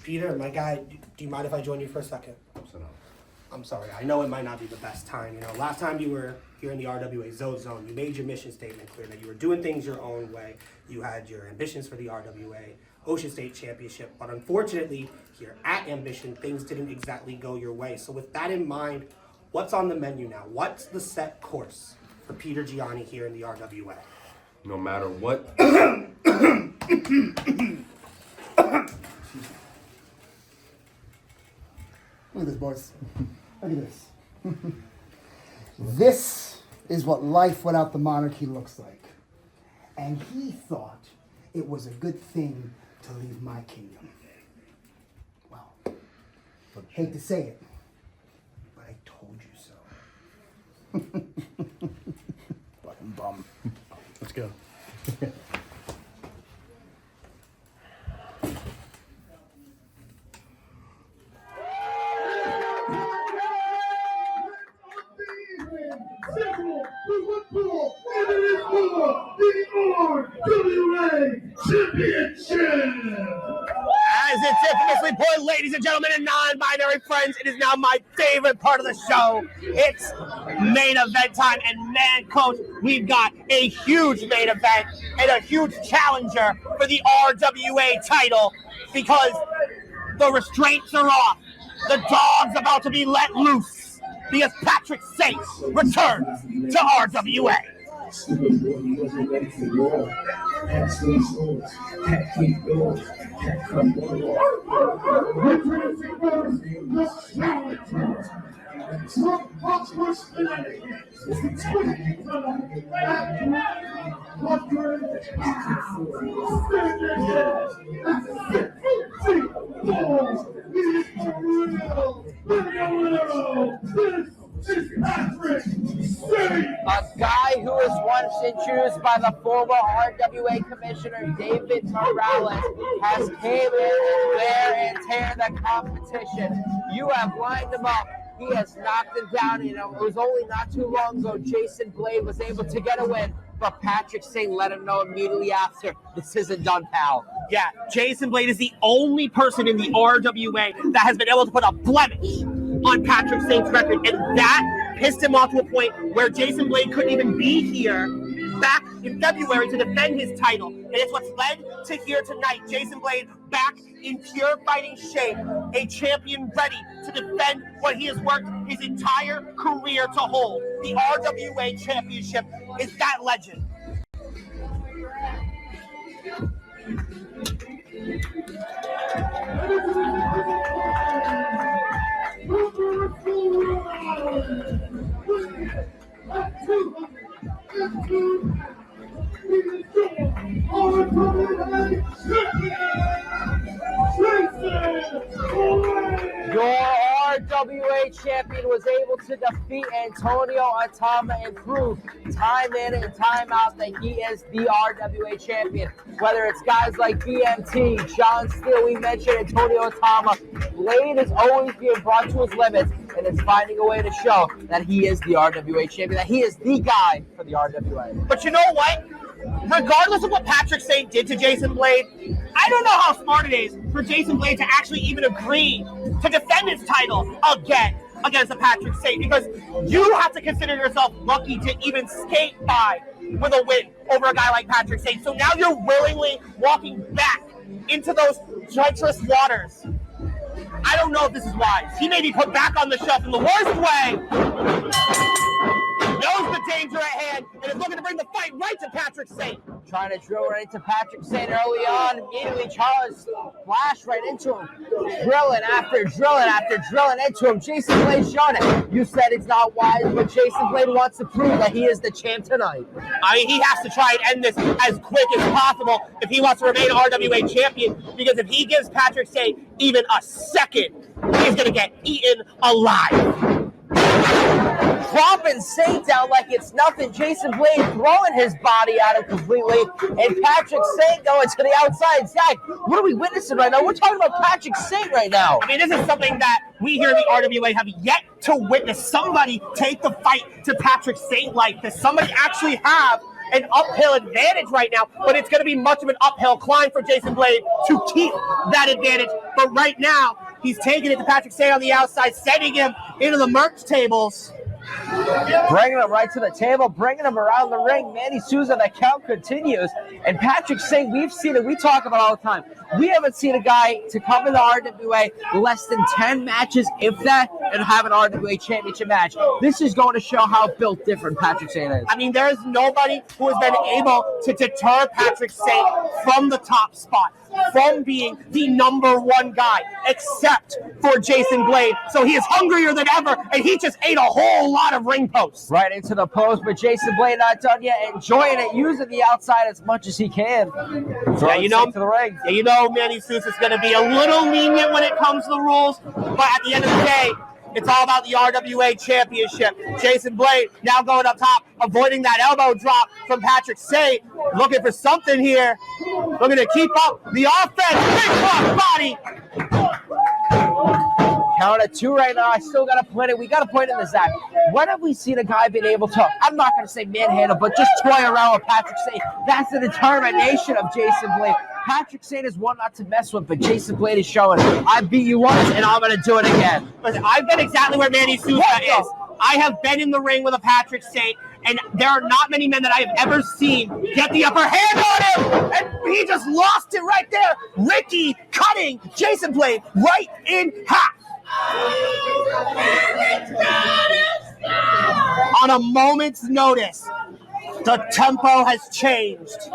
Peter, my guy, do you mind if I join you for a second? Absolutely. I'm sorry. I know it might not be the best time. You know, last time you were here in the RWA Zone, you made your mission statement clear that you were doing things your own way. You had your ambitions for the RWA Ocean State Championship, but unfortunately, here at Ambition, things didn't exactly go your way. So with that in mind, what's on the menu now? What's the set course for Peter Gianni here in the RWA? No matter what. Look at this, boys. Look at this. This is what life without the monarchy looks like. And he thought it was a good thing to leave my kingdom. Well, hate to say it, but I told you so. Fucking bum. Let's go. RWA Championship! As it's infamously put, ladies and gentlemen and non-binary friends, it is now my favorite part of the show. It's main event time, and man, Coach, we've got a huge main event and a huge challenger for the RWA title because the restraints are off. The dog's about to be let loose because Patrick Saint returns to RWA. A guy who was once introduced by the former RWA Commissioner David Morales has came in and wear and tear the competition. You have lined him up. He has knocked him down. You know, it was only not too long ago Jason Blade was able to get a win, but Patrick Saint let him know immediately after, this isn't done, pal. Yeah, Jason Blade is the only person in the RWA that has been able to put a blemish on Patrick Saint's record, and that pissed him off to a point where Jason Blade couldn't even be here back in February to defend his title. And it's what's led to here tonight. Jason Blade back in pure fighting shape, a champion ready to defend what he has worked his entire career to hold. The RWA Championship is that legend. Your RWA champion was able to defeat Antonio Atama and prove time in and time out that he is the RWA champion. Whether it's guys like BMT, John Steele, we mentioned Antonio Atama, Blade is always being brought to his limits and is finding a way to show that he is the RWA champion, that he is the guy for the RWA. But you know what? Regardless of what Patrick Saint did to Jason Blade, I don't know how smart it is for Jason Blade to actually even agree to defend his title again against the Patrick Saint, because you have to consider yourself lucky to even skate by with a win over a guy like Patrick Saint. So now you're willingly walking back into those treacherous waters. I don't know if this is wise. He may be put back on the shelf in the worst way. Knows the danger at hand and is looking to bring the fight right to Patrick Saint. Trying to drill right into Patrick Saint early on. Immediately Charles flashed right into him. Drilling after drilling into him. Jason Blade showing it. You said it's not wise, but Jason Blade wants to prove that he is the champ tonight. I mean, he has to try and end this as quick as possible if he wants to remain RWA champion, because if he gives Patrick Saint even a second, he's going to get eaten alive. Dropping Saint down like it's nothing. Jason Blade throwing his body at him completely. And Patrick Saint going to the outside. Zach, what are we witnessing right now? We're talking about Patrick Saint right now. I mean, this is something that we here in the RWA have yet to witness. Somebody take the fight to Patrick Saint like this. Somebody actually have an uphill advantage right now, but it's going to be much of an uphill climb for Jason Blade to keep that advantage. But right now, he's taking it to Patrick Say on the outside, sending him into the merch tables. Bringing him right to the table, bringing him around the ring. Manny Souza, the count continues. And Patrick Singh, we've seen it. We talk about it all the time. We haven't seen a guy to come in the RWA less than 10 matches, if that, and have an RWA championship match. This is going to show how built different Patrick Singh is. I mean, there is nobody who has been able to deter Patrick Singh from the top spot, from being the #1 guy, except for Jason Blade. So he is hungrier than ever, and he just ate a whole lot of ring posts. Right into the post, but Jason Blade not done yet, enjoying it, using the outside as much as he can. To the ring. Yeah, you know Manny Souza is going to be a little lenient when it comes to the rules, but at the end of the day, it's all about the RWA championship. Jason Blade now going up top, avoiding that elbow drop from Patrick Say, looking for something here, looking to keep up the offense. Big cross body. Count at 2 right now. I still got to point it. We got to point in the Zach. When have we seen a guy been able to, I'm not going to say manhandle, but just toy around with Patrick Say? That's the determination of Jason Blade. Patrick Sate is one not to mess with, but Jason Blade is showing, I beat you once, and I'm going to do it again. Listen, I've been exactly where Manny Souza is. I have been in the ring with a Patrick Sate, and there are not many men that I have ever seen get the upper hand on him, and he just lost it right there. Ricky cutting Jason Blade right in half. On a moment's notice, the tempo has changed.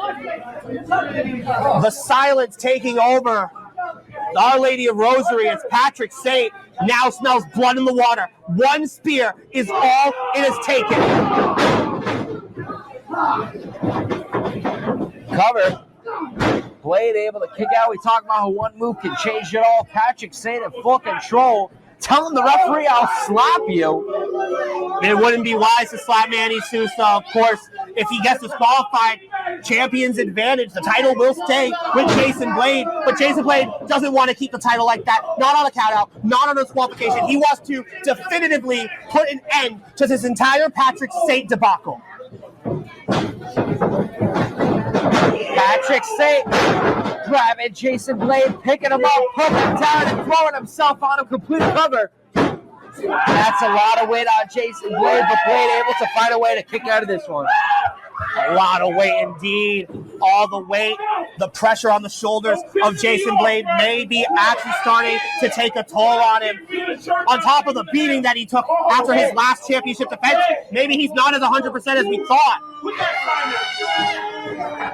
The silence taking over Our Lady of Rosary as Patrick Sate now smells blood in the water. One spear is all it has taken. Cover. Blade able to kick out. We talk about how one move can change it all. Patrick Sate in full control. Telling the referee, I'll slap you. It wouldn't be wise to slap Manny Souza. Of course, if he gets disqualified, champion's advantage. The title will stay with Jason Blade, but Jason Blade doesn't want to keep the title like that. Not on a countout, not on a disqualification. He wants to definitively put an end to this entire Patrick Sate debacle. Patrick Sate grabbing Jason Blade, picking him up, putting him down, and throwing himself on him, complete cover. That's a lot of weight on Jason Blade, but Blade able to find a way to kick out of this one. A lot of weight indeed. All the weight, the pressure on the shoulders of Jason Blade may be actually starting to take a toll on him. On top of the beating that he took after his last championship defense, maybe he's not as 100% as we thought.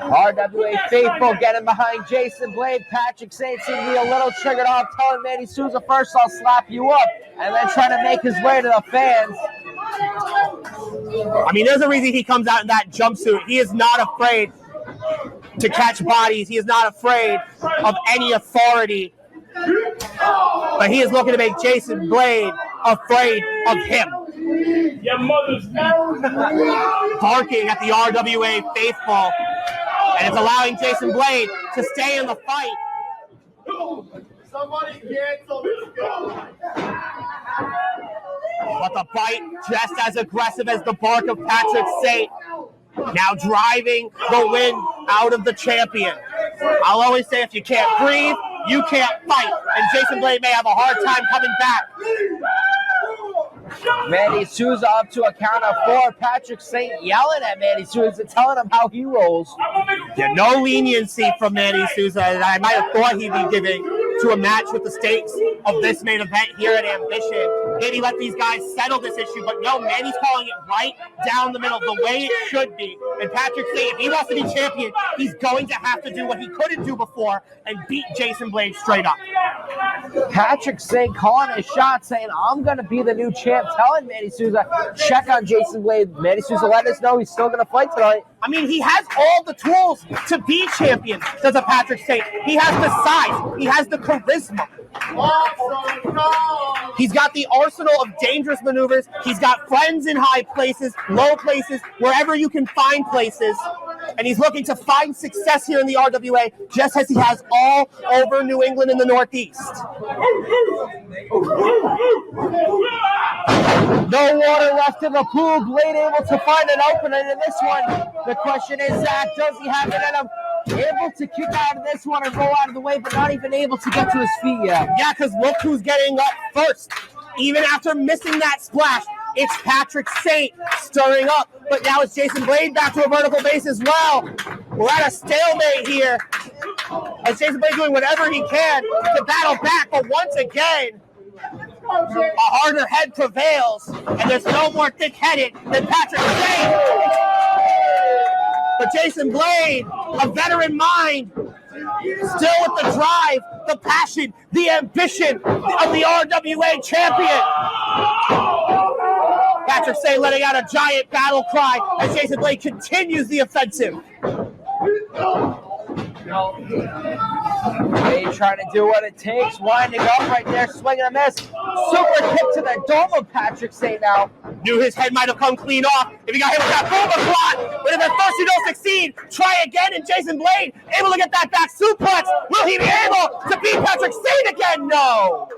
RWA faithful getting behind Jason Blade. Patrick Sate seems to be a little triggered off, telling Manny Souza, first I'll slap you up, and then trying to make his way to the fans. I mean, there's a reason he comes out in that jumpsuit. He is not afraid to catch bodies. He is not afraid of any authority. But he is looking to make Jason Blade afraid of him. Your mother's Barking at the RWA faithful. And it's allowing Jason Blade to stay in the fight. Somebody cancel this guy. But the bite just as aggressive as the bark of Patrick Sate. Now driving the wind out of the champion. I'll always say if you can't breathe, you can't fight. And Jason Blade may have a hard time coming back. Manny Souza up to a count of 4. Patrick Sate yelling at Manny Souza, telling him how he rolls. Yeah, no leniency from Manny Souza, and I might have thought he'd be giving to a match with the stakes of this main event here at Ambition. Maybe let these guys settle this issue, but no, Manny's calling it right down the middle, the way it should be. And Patrick Sate, if he wants to be champion, he's going to have to do what he couldn't do before and beat Jason Blade straight up. Patrick Sate calling his shot, saying, I'm going to be the new champ, telling Manny Souza, check on Jason Blade. Manny Souza letting us know he's still going to fight tonight. I mean, he has all the tools to be champion, does a Patrick Sate. He has the size. He has the charisma. He's got the arsenal of dangerous maneuvers. He's got friends in high places, low places, wherever you can find places. and he's looking to find success here in the RWA, just as he has all over New England and the Northeast. No water left in the pool. Blade able to find an opening in this one. The question is, Zach, does he have it in him? Able to kick out of this one or go out of the way, but not even able to get to his feet yet. Yeah, because look who's getting up first. Even after missing that splash, it's Patrick Saint stirring up. But now it's Jason Blade back to a vertical base as well. We're at a stalemate here. As Jason Blade doing whatever he can to battle back, but once again, a harder head prevails, and there's no more thick-headed than Patrick Saint. But Jason Blade, a veteran mind, still with the drive, the passion, the ambition of the RWA champion. Patrick Saint letting out a giant battle cry as Jason Blade continues the offensive. Blade trying to do what it takes, winding up right there, swinging a miss. Super kick to the dome of Patrick Saint now. Knew his head might have come clean off if he got hit with that Boma plot. But if at first you don't succeed, try again. And Jason Blade able to get that back suplex. Will he be able to beat Patrick Saint again? No.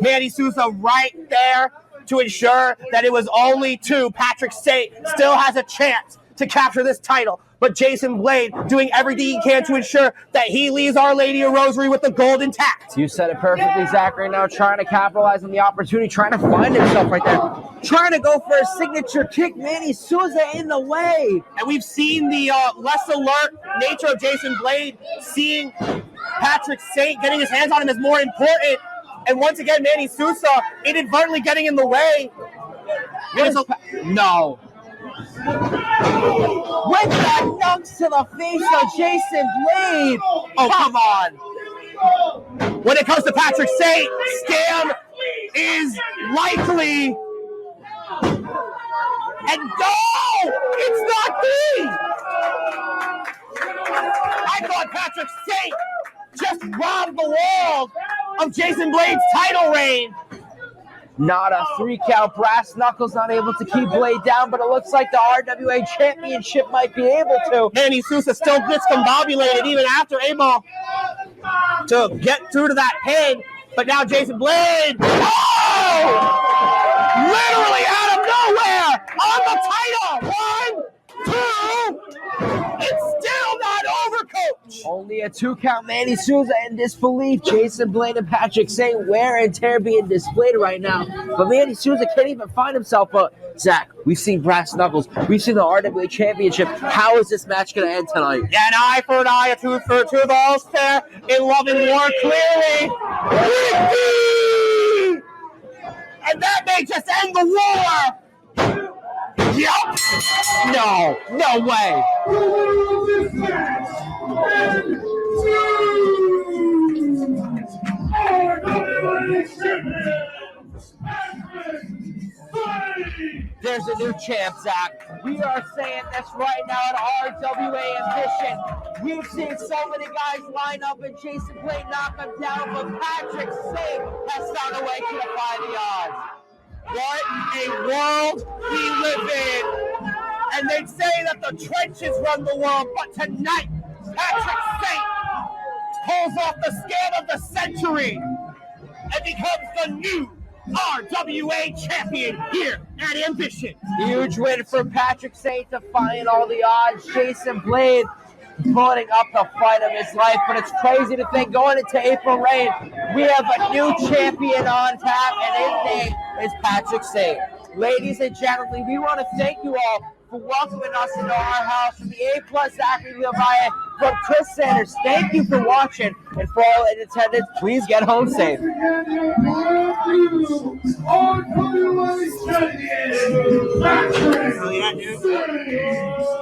Manny Sousa right there to ensure that it was only two. Patrick Saint still has a chance to capture this title. But Jason Blade doing everything he can to ensure that he leaves Our Lady of Rosary with the gold intact. You said it perfectly, Zach, right now, trying to capitalize on the opportunity, trying to find himself right there. Trying to go for a signature kick. Manny Sousa in the way. And we've seen the less alert nature of Jason Blade. Seeing Patrick Saint getting his hands on him is more important. And once again, Manny Sousa inadvertently getting in the way. No. With that knocks to the face of Jason Blade. Oh, come on. When it comes to Patrick Saint, scam is likely. And no, it's not me. I thought Patrick Saint just robbed the world of Jason Blade's title reign. Not a 3-count. Brass Knuckles not able to keep Blade down, but it looks like the RWA Championship might be able to. Manny Sousa still discombobulated even after able to get through to that pin. But now Jason Blade, oh! Literally out of nowhere on the title. 1, 2, it's still not over, Coach. Only a 2-count. Manny Sousa in disbelief. Jason Blade and Patrick Saint wear and tear being displayed right now. But Manny Sousa can't even find himself. But Zach, we've seen Brass Knuckles. We've seen the RWA Championship. How is this match going to end tonight? Yeah, an eye for an eye, a tooth for a tooth. All fair in love and war, clearly. And that may just end the war. Yup. No way. There's a new champ, Zach. We are saying this right now at RWA Ambition. We've seen so many guys line up and Jason Blade knock them down, but Patrick Saint has found a way to defy the odds. What a world we live in. And they'd say that the trenches run the world, but tonight, Patrick Saint pulls off the scam of the century and becomes the new RWA champion here at Ambition. Huge win for Patrick Saint, defying all the odds. Jason Blade putting up the fight of his life, but it's crazy to think going into April Rain, we have a new champion on tap, and his name is Patrick Saint. Ladies and gentlemen, we want to thank you all for welcoming us into our house. From the A+ Zachary Levi, from Chris Sanders, thank you for watching, and for all in attendance, please get home safe. Oh, yeah, dude.